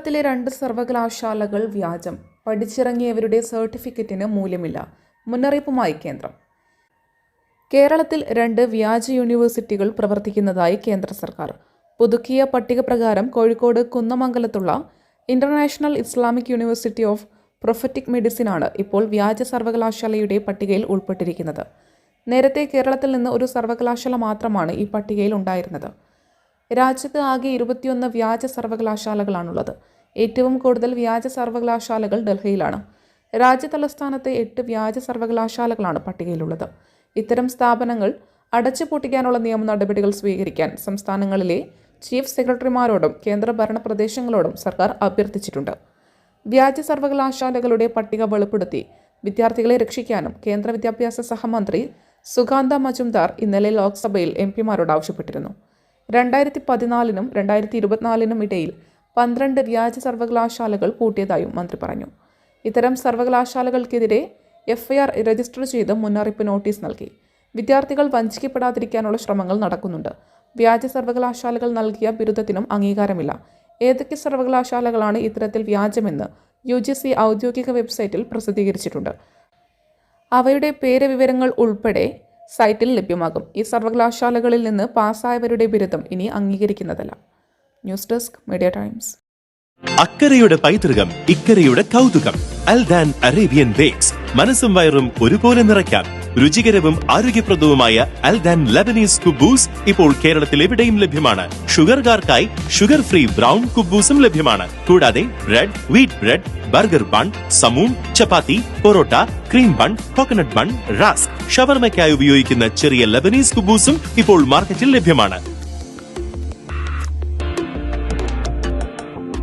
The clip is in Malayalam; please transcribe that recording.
കേരളത്തിലെ 2 സർവകലാശാലകൾ വ്യാജം. പഠിച്ചിറങ്ങിയവരുടെ സർട്ടിഫിക്കറ്റിന് മൂല്യമില്ല. മുന്നറിയിപ്പുമായി കേന്ദ്രം. കേരളത്തിൽ 2 വ്യാജ യൂണിവേഴ്സിറ്റികൾ പ്രവർത്തിക്കുന്നതായി കേന്ദ്ര സർക്കാർ. പുതുക്കിയ പട്ടിക പ്രകാരം കോഴിക്കോട് കുന്നമംഗലത്തുള്ള international Islamic university of prophetic മെഡിസിനാണ് ഇപ്പോൾ വ്യാജ സർവകലാശാലയുടെ പട്ടികയിൽ ഉൾപ്പെട്ടിരിക്കുന്നത്. നേരത്തെ കേരളത്തിൽ നിന്ന് ഒരു സർവകലാശാല മാത്രമാണ് ഈ പട്ടികയിൽ ഉണ്ടായിരുന്നത്. രാജ്യത്ത് ആകെ 21 വ്യാജ സർവകലാശാലകളാണുള്ളത്. ഏറ്റവും കൂടുതൽ വ്യാജ സർവകലാശാലകൾ ഡൽഹിയിലാണ്. രാജ്യതലസ്ഥാനത്ത് 8 വ്യാജ സർവകലാശാലകളാണ് പട്ടികയിലുള്ളത്. ഇത്തരം സ്ഥാപനങ്ങൾ അടച്ചുപൂട്ടിക്കാനുള്ള നിയമ നടപടികൾ സ്വീകരിക്കാൻ സംസ്ഥാനങ്ങളിലെ ചീഫ് സെക്രട്ടറിമാരോടും കേന്ദ്രഭരണ പ്രദേശങ്ങളോടും സർക്കാർ അഭ്യർത്ഥിച്ചിട്ടുണ്ട്. വ്യാജ സർവകലാശാലകളുടെ പട്ടിക വെളിപ്പെടുത്തി വിദ്യാർത്ഥികളെ രക്ഷിക്കാനും കേന്ദ്ര വിദ്യാഭ്യാസ സഹമന്ത്രി സുകാന്ത മജുംദാർ ഇന്നലെ ലോക്സഭയിൽ എംപിമാരോട് ആവശ്യപ്പെട്ടിരുന്നു. 2014-നും 2024-നും ഇടയിൽ 12 വ്യാജ സർവകലാശാലകൾ പൂട്ടിയതായും മന്ത്രി പറഞ്ഞു. ഇത്തരം സർവകലാശാലകൾക്കെതിരെ FIR രജിസ്റ്റർ ചെയ്ത് മുന്നറിയിപ്പ് നോട്ടീസ് നൽകി. വിദ്യാർത്ഥികൾ വഞ്ചിക്കപ്പെടാതിരിക്കാനുള്ള ശ്രമങ്ങൾ നടക്കുന്നുണ്ട്. വ്യാജ സർവകലാശാലകൾ നൽകിയ ബിരുദത്തിനും അംഗീകാരമില്ല. ഏതൊക്കെ സർവകലാശാലകളാണ് ഇത്തരത്തിൽ വ്യാജമെന്ന് UGC ഔദ്യോഗിക വെബ്സൈറ്റിൽ പ്രസിദ്ധീകരിച്ചിട്ടുണ്ട്. അവയുടെ പേര് വിവരങ്ങൾ ഉൾപ്പെടെ സൈറ്റിൽ ലഭ്യമാകും. ഈ സർവകലാശാലകളിൽ നിന്ന് പാസ്സായവരുടെ ബിരുദം ഇനി അംഗീകരിക്കുന്നതല്ല. News desk media times. അക്കരയുടെ പൈതൃകം, ഇക്കരയുടെ കൗതുകം. Aldan Arabian bakes. മനസ്സും വയറും ഒരുപോലെ നിറയ്ക്കാം. രുചികരവും ആരോഗ്യപ്രദവുമായ അൽദാൻ ലബനീസ് കുബൂസ് ഇപ്പോൾ കേരളത്തിൽ എവിടെയും ലഭ്യമാണ്. ഷുഗർകാർക്കായി ഷുഗർ ഫ്രീ ബ്രൗൺ കുബൂസും ലഭ്യമാണ്. കൂടാതെ bread, wheat bread, burger bun, സമൂൺ, chapati, parotta, cream bun, coconut bun, rusk, ഷവർമയ്ക്കായി ഉപയോഗിക്കുന്ന ചെറിയ ലബനീസ് കുബൂസും ഇപ്പോൾ മാർക്കറ്റിൽ ലഭ്യമാണ്.